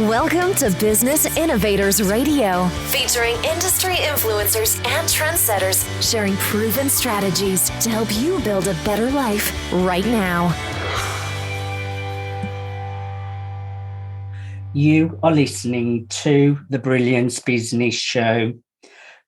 Welcome to Business Innovators Radio, featuring industry influencers and trendsetters sharing proven strategies to help you build a better life right now. You are listening to the Brilliance Business Show,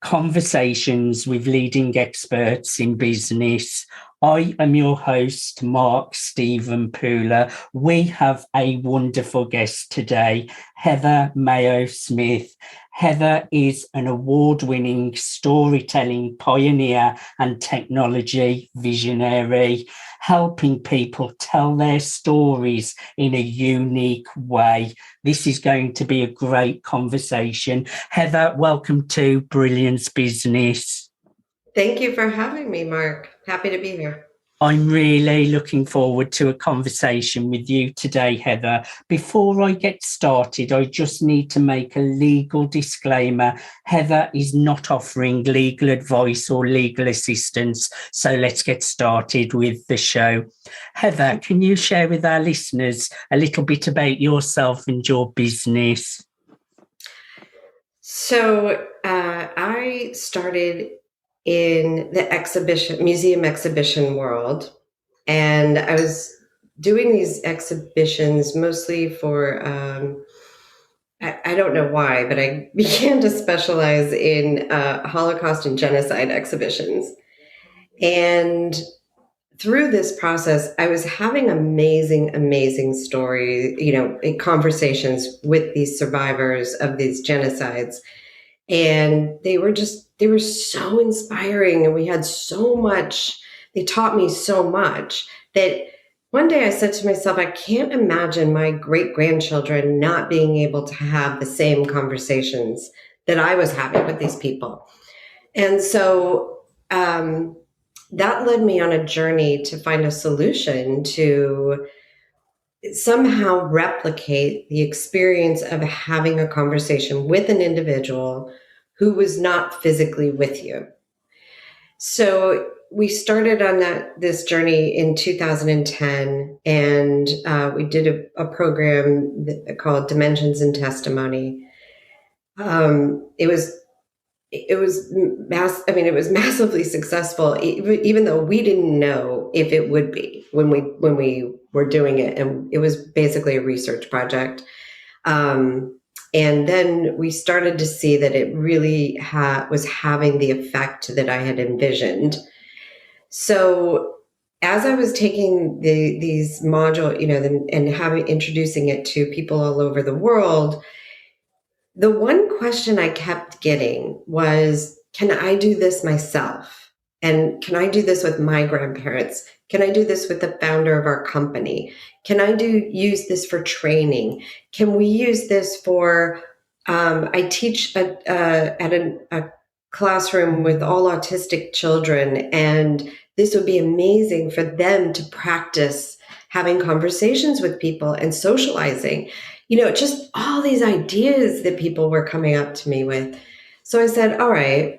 conversations with leading experts in business. I am your host, Mark Stephen Pooler. We have a wonderful guest today, Heather Maio-Smith. Heather is an award-winning storytelling pioneer and technology visionary, helping people tell their stories in a unique way. This is going to be a great conversation. Heather, welcome to Brilliance Business. Thank you for having me, Mark. Happy to be here. I'm really looking forward to a conversation with you today, Heather. Before I get started, I just need to make a legal disclaimer. Heather is not offering legal advice or legal assistance, so let's get started with the show. Heather, can you share with our listeners a little bit about yourself and your business? So I started in the museum exhibition world. And I was doing these exhibitions mostly for, I don't know why, but I began to specialize in Holocaust and genocide exhibitions. And through this process, I was having amazing stories, conversations with these survivors of these genocides. And they were so inspiring. And we had so much, they taught me so much that one day I said to myself, I can't imagine my great-grandchildren not being able to have the same conversations that I was having with these people. And so that led me on a journey to find a solution to somehow replicate the experience of having a conversation with an individual who was not physically with you. So we started on this journey in 2010, and we did a program called Dimensions in Testimony. It was massively successful, even though we didn't know if it would be when we were doing it. And it was basically a research project. And then we started to see that it really was having the effect that I had envisioned. So as I was taking these modules, and introducing it to people all over the world, the one question I kept getting was, can I do this myself? And can I do this with my grandparents? Can I do this with the founder of our company? Can I use this for training? Can we use this for, I teach at a classroom with all autistic children, and this would be amazing for them to practice having conversations with people and socializing. Just all these ideas that people were coming up to me with. So I said, all right,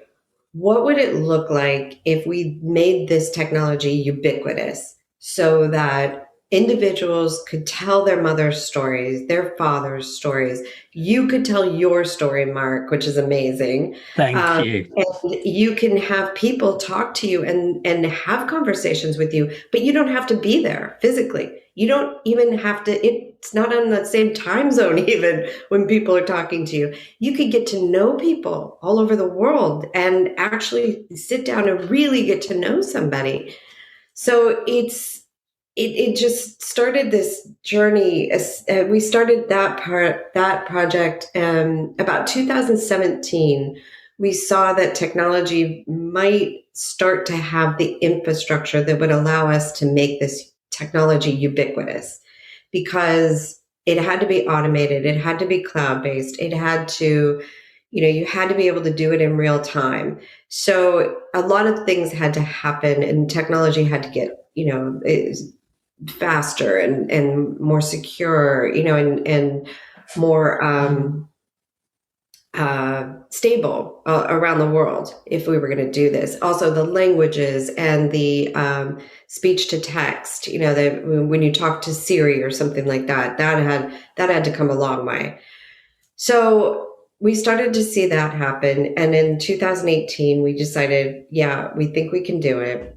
what would it look like if we made this technology ubiquitous so that individuals could tell their mother's stories, their father's stories? You could tell your story, Mark, which is amazing. Thank you. And you can have people talk to you and have conversations with you, but you don't have to be there physically. You don't even have to, it's not on the same time zone even when people are talking to you. You could get to know people all over the world and actually sit down and really get to know somebody. So it just started this journey. We started that project about 2017. We saw that technology might start to have the infrastructure that would allow us to make this technology ubiquitous, because it had to be automated. It had to be cloud-based. It had to, you had to be able to do it in real time. So a lot of things had to happen, and technology had to get, faster and more secure, and more stable around the world if we were going to do this. Also, the languages and the speech to text, when you talk to Siri or something like that, that had to come a long way. So we started to see that happen. And in 2018, we decided, yeah, we think we can do it.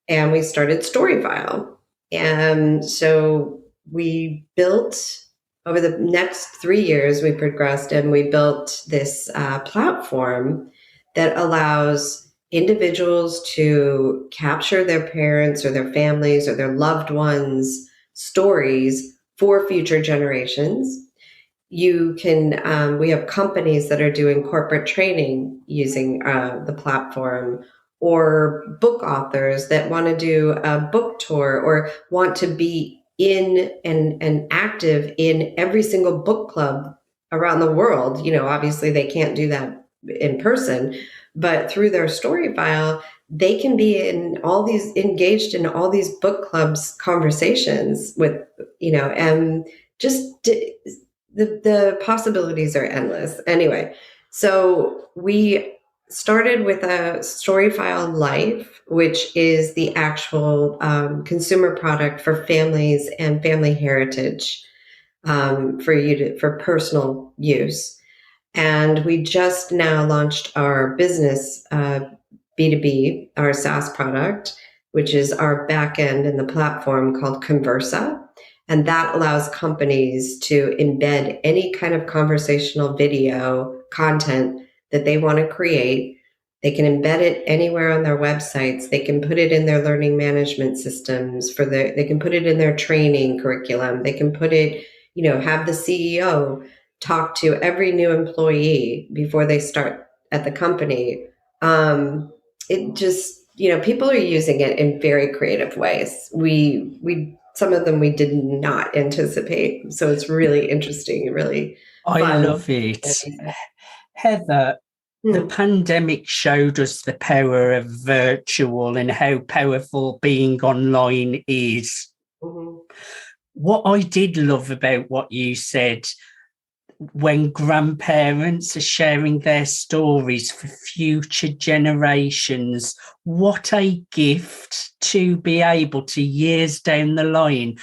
And we started StoryFile. And so we built, over the next 3 years, we progressed and we built this platform that allows individuals to capture their parents or their families or their loved ones' stories for future generations. You can, we have companies that are doing corporate training using the platform, or book authors that want to do a book tour or want to be in and active in every single book club around the world. Obviously they can't do that in person, but through their story file, they can be engaged in all these book clubs conversations with, and just the possibilities are endless. Anyway, so we started with a StoryFile Life, which is the actual consumer product for families and family heritage, for personal use. And we just now launched our business B2B, our SaaS product, which is our back end in the platform called Conversa. And that allows companies to embed any kind of conversational video content that they want to create. They can embed it anywhere on their websites. They can put it in their learning management systems they can put it in their training curriculum. They can put it, have the CEO talk to every new employee before they start at the company. It just, people are using it in very creative ways. We some of them we did not anticipate. So it's really interesting, really I fun. love it. Heather, the pandemic showed us the power of virtual and how powerful being online is. Mm-hmm. What I did love about what you said, when grandparents are sharing their stories for future generations, what a gift to be able to, years down the line,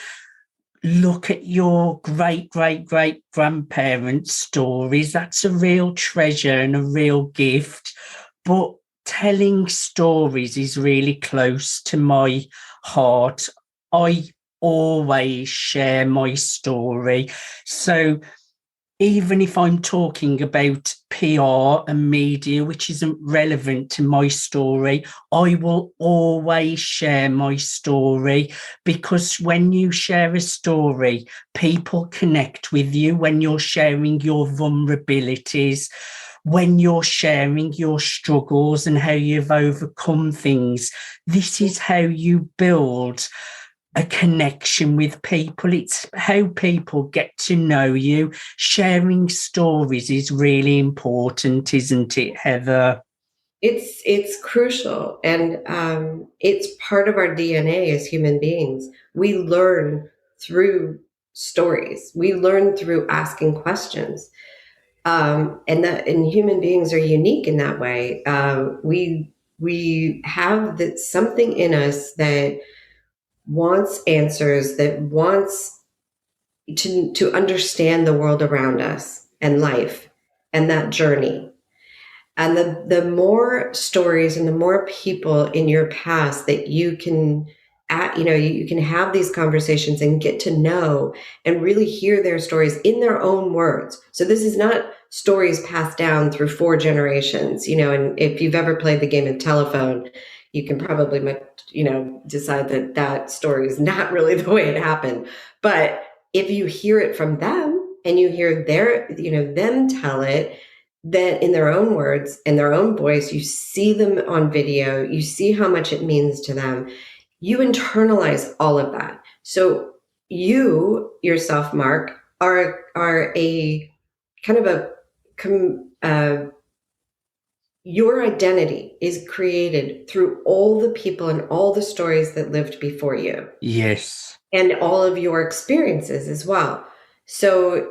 look at your great grandparents' stories. That's a real treasure and a real gift. But telling stories is really close to my heart. I always share my story. So even if I'm talking about PR and media, which isn't relevant to my story, I will always share my story, because when you share a story, people connect with you. When you're sharing your vulnerabilities, when you're sharing your struggles and how you've overcome things, this is how you build a connection with people. It's how people get to know you. Sharing stories is really important, isn't it, Heather? It's crucial, and it's part of our DNA as human beings. We learn through stories. We learn through asking questions, and human beings are unique in that way. We have something in us that wants answers, that wants to understand the world around us and life and that journey. And the more stories and the more people in your past that you can you can have these conversations and get to know and really hear their stories in their own words. So this is not stories passed down through 4 generations, and if you've ever played the game of telephone, you can probably, decide that story is not really the way it happened. But if you hear it from them and you hear them tell it, that in their own words, in their own voice, you see them on video, you see how much it means to them, you internalize all of that. So you yourself, Mark, are a kind of your identity is created through all the people and all the stories that lived before you. Yes. And all of your experiences as well. So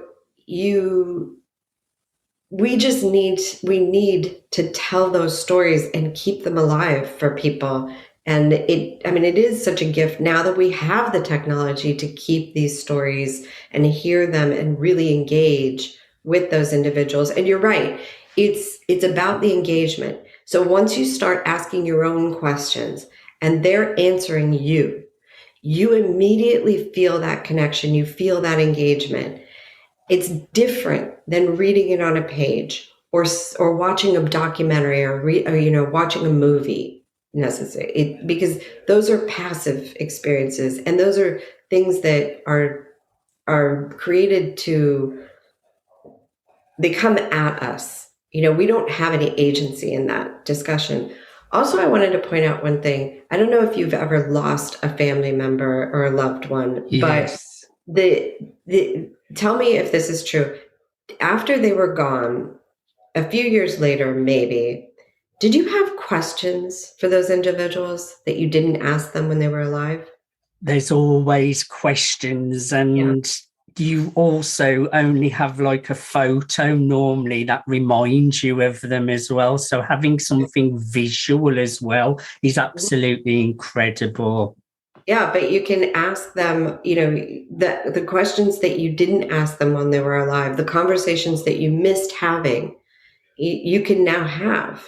we need to tell those stories and keep them alive for people. And it is such a gift now that we have the technology to keep these stories and hear them and really engage with those individuals. And you're right, it's about the engagement. So once you start asking your own questions and they're answering you, you immediately feel that connection, you feel that engagement. It's different than reading it on a page or watching a documentary or watching a movie necessarily, because those are passive experiences, and those are things that are created to, they come at us. We don't have any agency in that discussion. Also, I wanted to point out one thing. I don't know if you've ever lost a family member or a loved one, Yes. but tell me if this is true. After they were gone, a few years later, maybe, did you have questions for those individuals that you didn't ask them when they were alive? There's always questions, and you also only have like a photo normally that reminds you of them as well. So having something visual as well is absolutely incredible. Yeah, but you can ask them, the questions that you didn't ask them when they were alive, the conversations that you missed having, you can now have.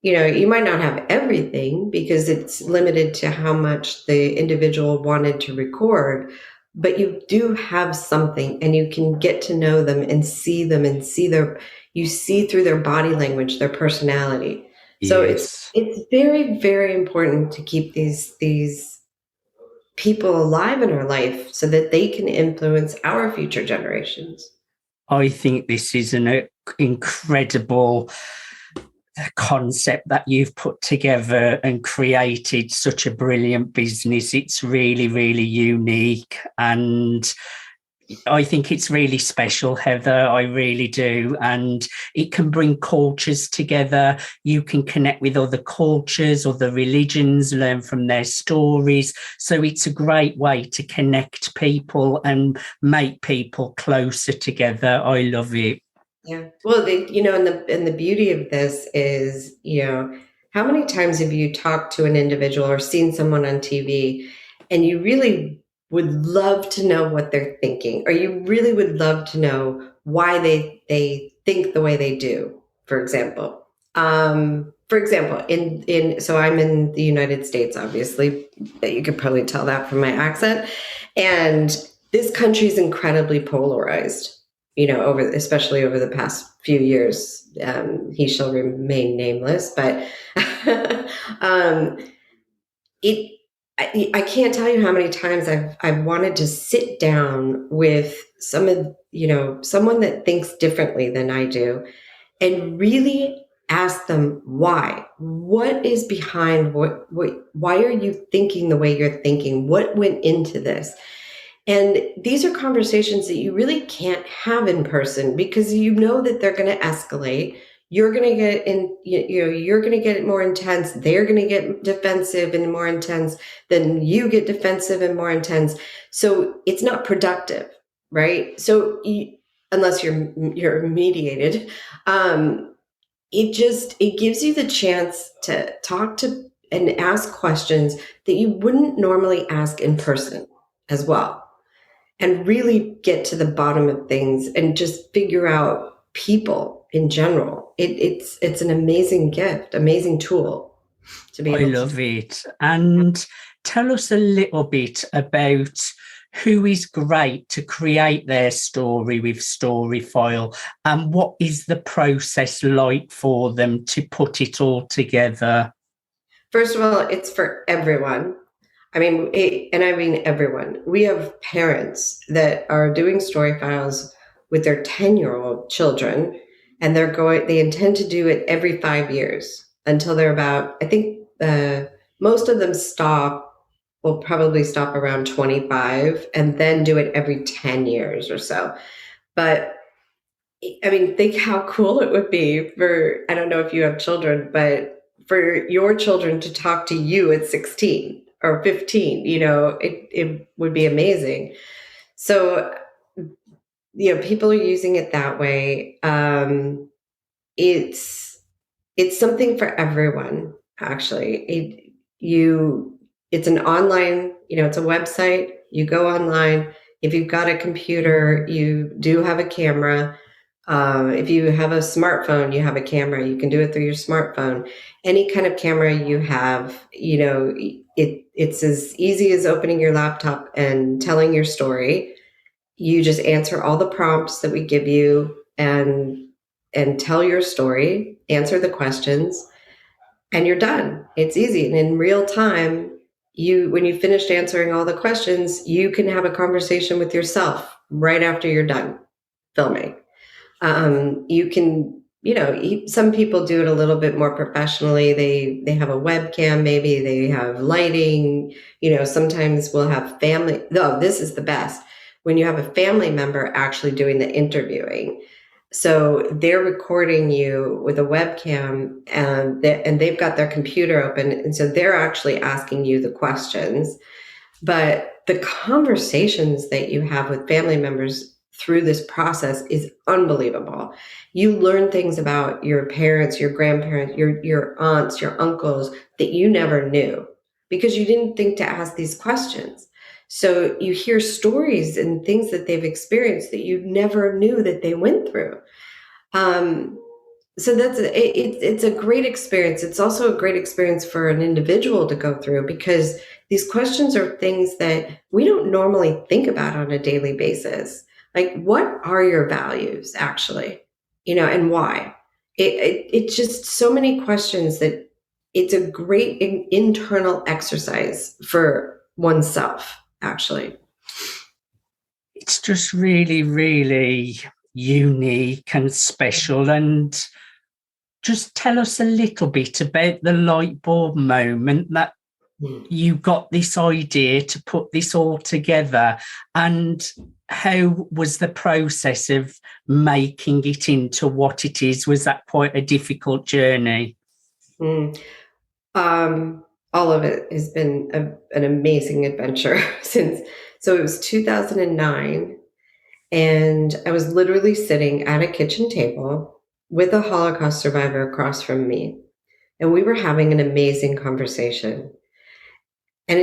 You might not have everything because it's limited to how much the individual wanted to record, but you do have something, and you can get to know them and see them and you see through their body language, their personality. So Yes. it's very, very important to keep these people alive in our life so that they can influence our future generations. I think this is an incredible concept that you've put together and created such a brilliant business. It's really, really unique. And I think it's really special, Heather. I really do. And it can bring cultures together. You can connect with other cultures, other religions, learn from their stories. So it's a great way to connect people and make people closer together. I love it. Yeah. Well, and the beauty of this is, how many times have you talked to an individual or seen someone on TV and you really would love to know what they're thinking, or you really would love to know why they think the way they do, for example. So I'm in the United States, obviously, you could probably tell that from my accent. And this country is incredibly polarized, especially over the past few years. He shall remain nameless, but I can't tell you how many times I've wanted to sit down with someone that thinks differently than I do, and really ask them why. What is behind why are you thinking the way you're thinking? What went into this? And these are conversations that you really can't have in person, because that they're going to escalate. You're going to get you're going to get more intense. They're going to get defensive and more intense. Then you get defensive and more intense. So it's not productive, right? So unless you're mediated, it gives you the chance to talk to and ask questions that you wouldn't normally ask in person as well, and really get to the bottom of things and just figure out people in general. It's an amazing gift, amazing tool to be able to. I love it. And tell us a little bit about who is great to create their story with StoryFile, and what is the process like for them to put it all together? First of all, it's for everyone. I mean everyone. We have parents that are doing story files with their 10-year-old children, and they intend to do it every 5 years until they're about, I think most of them will probably stop around 25, and then do it every 10 years or so. But I mean, think how cool it would be I don't know if you have children, but for your children to talk to you at 16 or 15, it would be amazing. So, people are using it that way. It's something for everyone, actually. It's an online, it's a website. You go online. If you've got a computer, you do have a camera. If you have a smartphone, you have a camera, you can do it through your smartphone. Any kind of camera you have, it's as easy as opening your laptop and telling your story. You just answer all the prompts that we give you and tell your story, answer the questions, and you're done. It's easy. And in real time, when you finished answering all the questions, you can have a conversation with yourself right after you're done filming. You can, some people do it a little bit more professionally. They have a webcam, maybe they have lighting, sometimes we'll have family. No, this is the best. When you have a family member actually doing the interviewing. So they're recording you with a webcam and they've got their computer open. And so they're actually asking you the questions. But the conversations that you have with family members through this process is unbelievable. You learn things about your parents, your grandparents, your aunts, your uncles that you never knew because you didn't think to ask these questions. So you hear stories and things that they've experienced that you never knew that they went through. So it's a great experience. It's also a great experience for an individual to go through because these questions are things that we don't normally think about on a daily basis. Like, what are your values actually? And why? It's just so many questions that it's a great internal exercise for oneself, actually. It's just really, really unique and special. And just tell us a little bit about the light bulb moment that you got this idea to put this all together, and how was the process of making it into what it is? Was that quite a difficult journey? All of it has been an amazing adventure so it was 2009, and I was literally sitting at a kitchen table with a Holocaust survivor across from me, and we were having an amazing conversation. And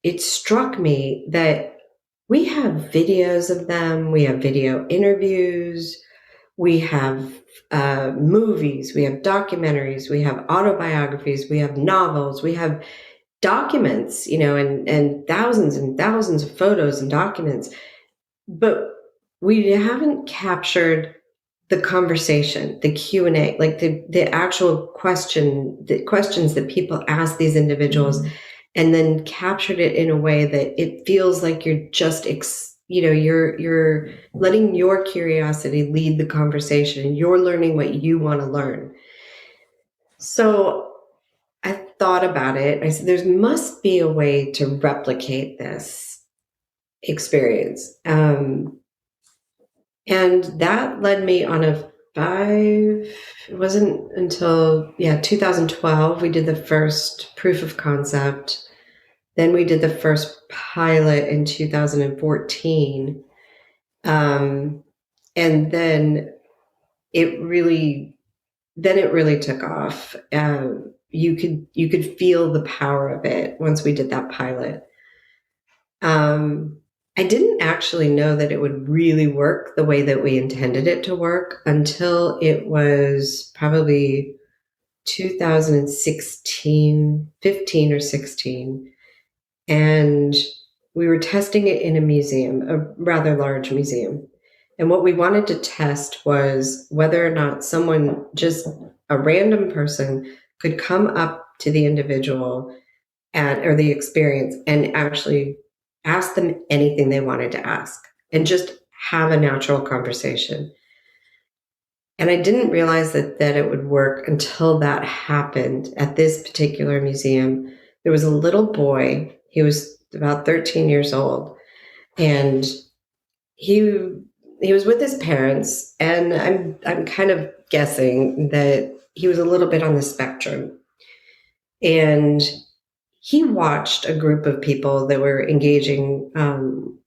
it struck me that we have videos of them, we have video interviews, we have movies, we have documentaries, we have autobiographies, we have novels, we have documents, and thousands of photos and documents. But we haven't captured the conversation, the Q&A, like the actual the questions that people ask these individuals, and then captured it in a way that it feels like you're just, you're letting your curiosity lead the conversation and you're learning what you want to learn. So I thought about it. I said, there must be a way to replicate this experience. And that led me on it wasn't until 2012 we did the first proof of concept. Then we did the first pilot in 2014. And then it really took off. You could feel the power of it once we did that pilot. I didn't actually know that it would really work the way that we intended it to work until it was probably 2016, 15 or 16. And we were testing it in a museum, a rather large museum. And what we wanted to test was whether or not just a random person, could come up to the individual or the experience and actually ask them anything they wanted to ask and just have a natural conversation. And I didn't realize that it would work until that happened at this particular museum. There was a little boy. He was about 13 years old, and he was with his parents, and I'm kind of guessing that he was a little bit on the spectrum. And he watched a group of people that were engaging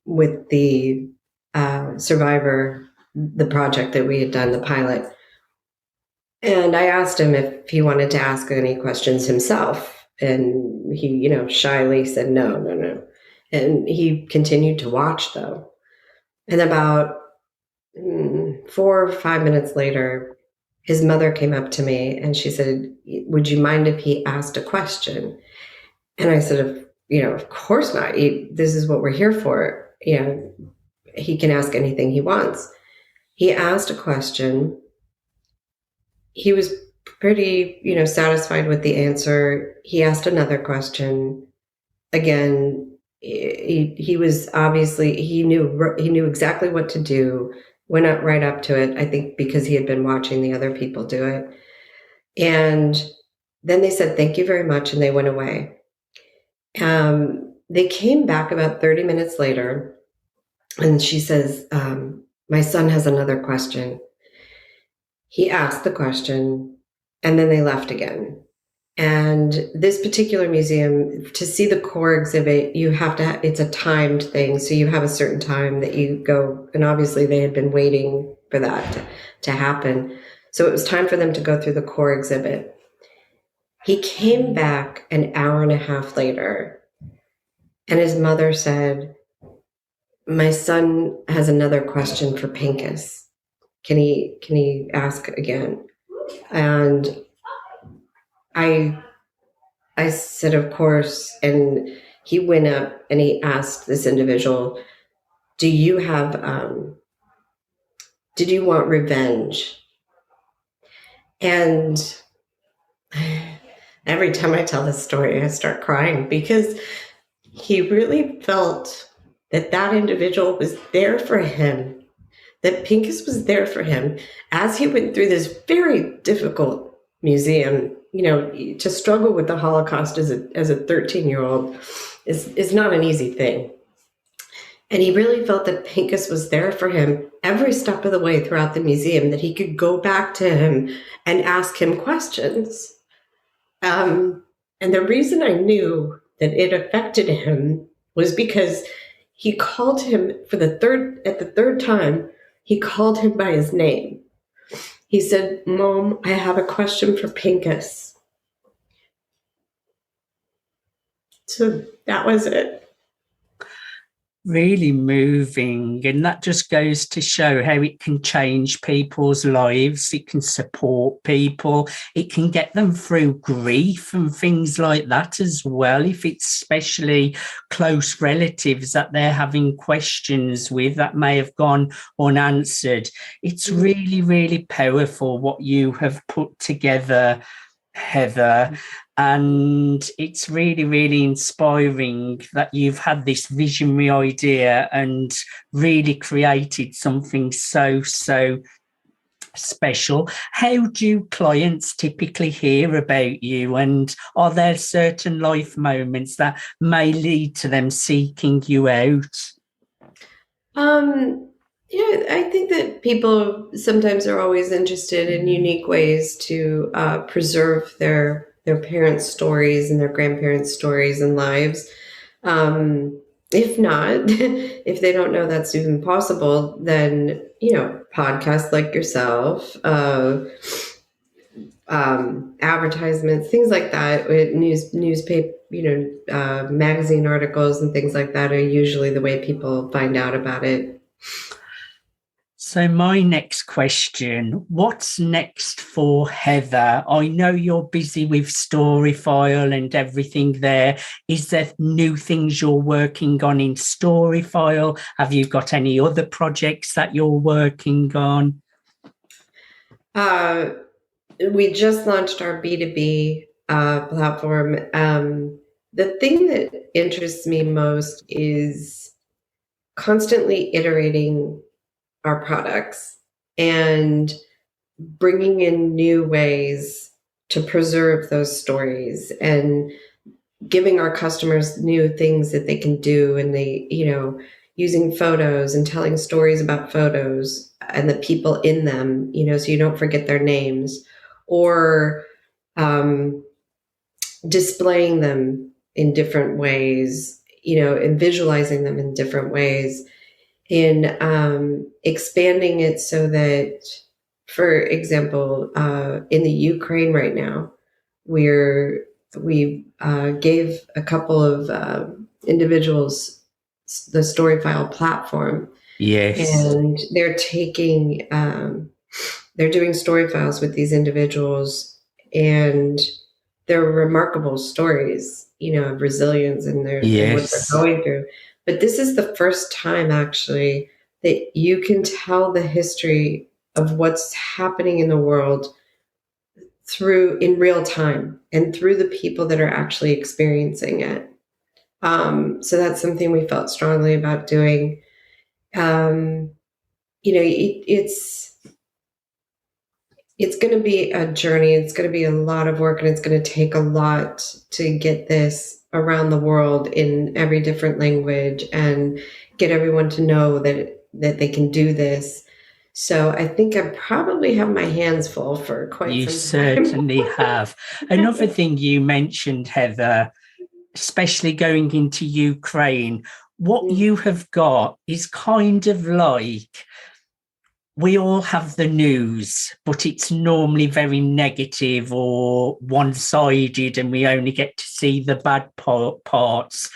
with the Survivor, the project that we had done, the pilot. And I asked him if he wanted to ask any questions himself. And he, shyly said, no. And he continued to watch, though. And about 4 or 5 minutes later, his mother came up to me and she said, "Would you mind if he asked a question?" And I said, "Of course not. This is what we're here for. He can ask anything he wants." He asked a question. He was pretty, satisfied with the answer. He asked another question. Again, he was obviously, he knew exactly what to do, went up right up to it, I think because he had been watching the other people do it. And then they said, "Thank you very much," and they went away. They came back about 30 minutes later, and she says, "My son has another question." He asked the question, and then they left again. And this particular museum, to see the core exhibit, you have to, it's a timed thing. So you have a certain time that you go, and obviously they had been waiting for that to happen. So it was time for them to go through the core exhibit. He came back an hour and a half later, and his mother said, "My son has another question for Pincus. Can he ask again?" And I said, "Of course." And he went up and he asked this individual, did you want revenge?" And every time I tell this story, I start crying because he really felt that that individual was there for him, that Pincus was there for him as he went through this very difficult museum. To struggle with the Holocaust as a 13-year-old is not an easy thing. And he really felt that Pincus was there for him every step of the way throughout the museum, that he could go back to him and ask him questions. And the reason I knew that it affected him was because he called him at the third time, he called him by his name. He said, "Mom, I have a question for Pincus." So that was it. Really moving, and that just goes to show how it can change people's lives. It can support people, it can get them through grief and things like that as well, if it's especially close relatives that they're having questions with that may have gone unanswered. It's really, really powerful what you have put together, Heather, and it's really, really inspiring that you've had this visionary idea and really created something so special. How do clients typically hear about you, and are there certain life moments that may lead to them seeking you out? I think that people sometimes are always interested in unique ways to preserve their parents' stories and their grandparents' stories and lives. If not, if they don't know that's even possible, then podcasts like yourself, advertisements, things like that, newspaper, magazine articles and things like that are usually the way people find out about it. So my next question, what's next for Heather? I know you're busy with StoryFile and everything there. Is there new things you're working on in StoryFile? Have you got any other projects that you're working on? We just launched our B2B platform. The thing that interests me most is constantly iterating our products and bringing in new ways to preserve those stories and giving our customers new things that they can do. And they, using photos and telling stories about photos and the people in them, so you don't forget their names, or displaying them in different ways, and visualizing them in different ways, in expanding it so that, for example, in the Ukraine right now, we gave a couple of individuals the StoryFile platform, Yes. And they're taking, they're doing story files with these individuals, and they're remarkable stories, of resilience and what they're Yes. going through. But this is the first time actually that you can tell the history of what's happening in the world through in real time and through the people that are actually experiencing it. So that's something we felt strongly about doing. Um, it's going to be a journey. It's going to be a lot of work, and it's going to take a lot to get this around the world in every different language and get everyone to know that they can do this. So I think I probably have my hands full for quite You some time. certainly have. Another thing you mentioned, Heather, especially going into Ukraine, what you have got is kind of like, we all have the news, but it's normally very negative or one-sided, and we only get to see the bad parts.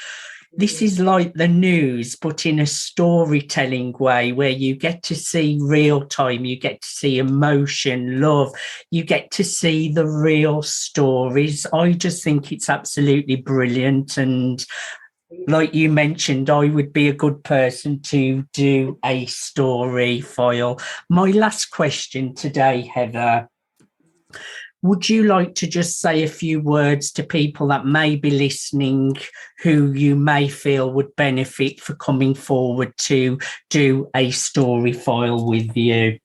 This is like the news, but in a storytelling way, where you get to see real time, you get to see emotion, love, you get to see the real stories. I just think it's absolutely brilliant. And like you mentioned, I would be a good person to do a story file. My last question today, Heather, would you like to just say a few words to people that may be listening who you may feel would benefit for coming forward to do a story file with you?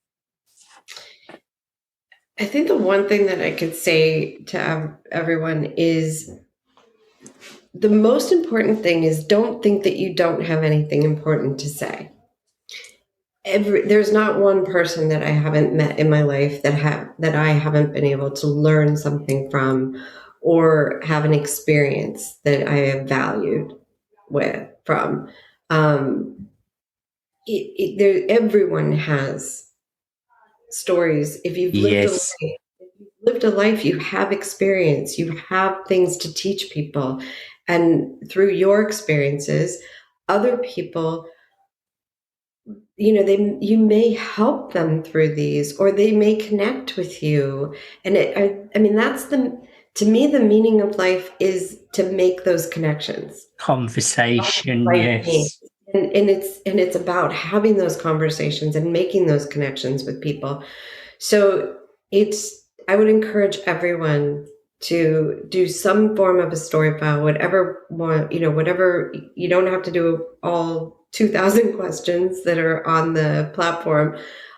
I think the one thing that I could say to everyone is the most important thing is don't think that you don't have anything important to say. There's not one person that I haven't met in my life that I haven't been able to learn something from or have an experience that I have valued from. Everyone has stories. If you've Yes. lived a life, you have experience, you have things to teach people, and through your experiences, other people, you may help them through these, or they may connect with you. And I mean, to me, the meaning of life is to make those connections. Conversation, yes. And it's about having those conversations and making those connections with people. So I would encourage everyone to do some form of a story file, whatever you don't have to do all 2,000 questions that are on the platform.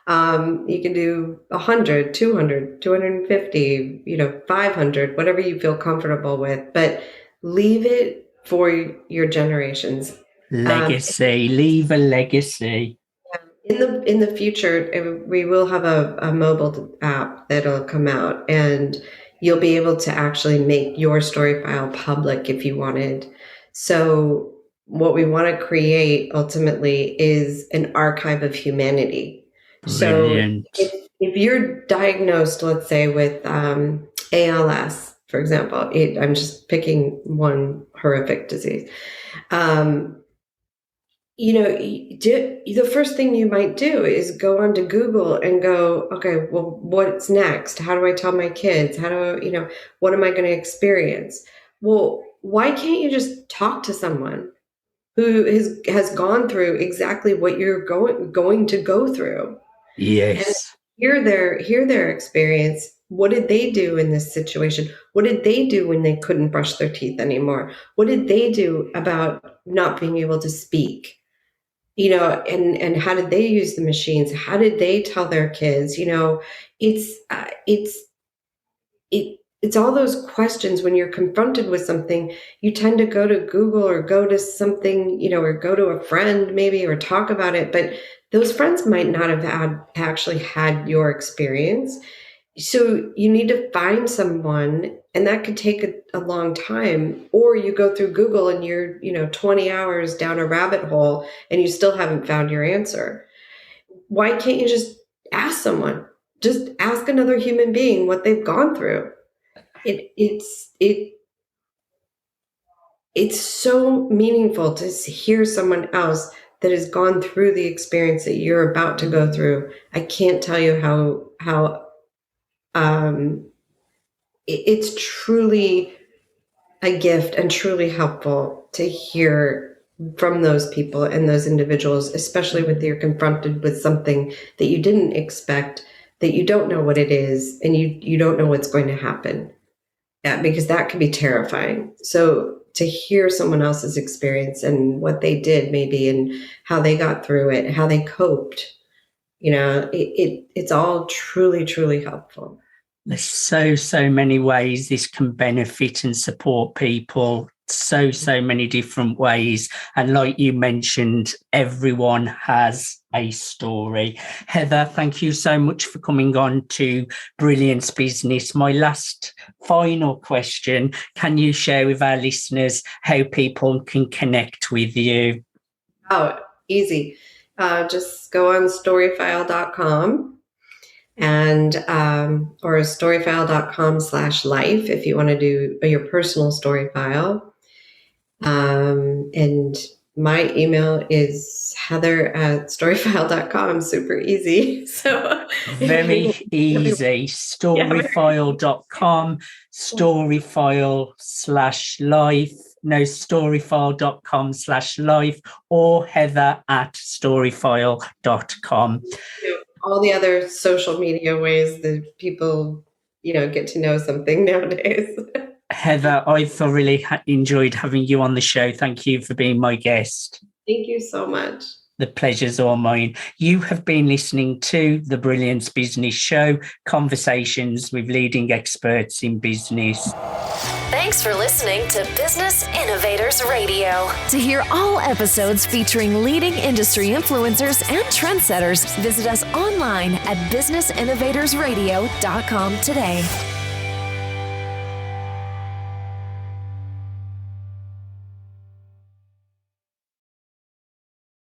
You can do 100, 200, 250, 500, whatever you feel comfortable with, but leave it for your generations. Legacy, leave a legacy. In the future, we will have a mobile app that'll come out, and you'll be able to actually make your story file public if you wanted. So what we want to create ultimately is an archive of humanity. Brilliant. So if you're diagnosed, let's say, with ALS, for example, I'm just picking one horrific disease. The first thing you might do is go onto Google and go, okay, well, what's next? How do I tell my kids? What am I going to experience? Well, why can't you just talk to someone who has gone through exactly what you're going to go through? Yes. And hear their experience. What did they do in this situation? What did they do when they couldn't brush their teeth anymore? What did they do about not being able to speak? And how did they use the machines? How did they tell their kids? It's all those questions. When you're confronted with something, you tend to go to Google or go to something, or go to a friend maybe, or talk about it. But those friends might not have actually had your experience. So you need to find someone, and that could take a long time. Or you go through Google and you're, 20 hours down a rabbit hole and you still haven't found your answer. Why can't you just ask someone? Just ask another human being what they've gone through. It's so meaningful to hear someone else that has gone through the experience that you're about to go through, I can't tell you how it's truly a gift and truly helpful to hear from those people and those individuals, especially when you're confronted with something that you didn't expect, that you don't know what it is, and you don't know what's going to happen. Yeah, because that can be terrifying. So to hear someone else's experience and what they did maybe and how they got through it, how they coped, it's all truly, truly helpful. There's so many ways this can benefit and support people, so many different ways. And like you mentioned, everyone has a story. Heather, thank you so much for coming on to Brilliance Business. My last final question, can you share with our listeners how people can connect with you? Oh, easy. Just go on StoryFile.com and or StoryFile.com/life if you want to do your personal story file. And my email is heather@storyfile.com. Super easy. So very easy. Storyfile.com, StoryFile/life. No, StoryFile.com/life or heather@storyfile.com. All the other social media ways that people, get to know something nowadays. Heather, I thoroughly enjoyed having you on the show. Thank you for being my guest. Thank you so much. The pleasure's all mine. You have been listening to the Brilliance Business Show, conversations with leading experts in business. Thanks for listening to Business Innovators Radio. To hear all episodes featuring leading industry influencers and trendsetters, visit us online at businessinnovatorsradio.com today.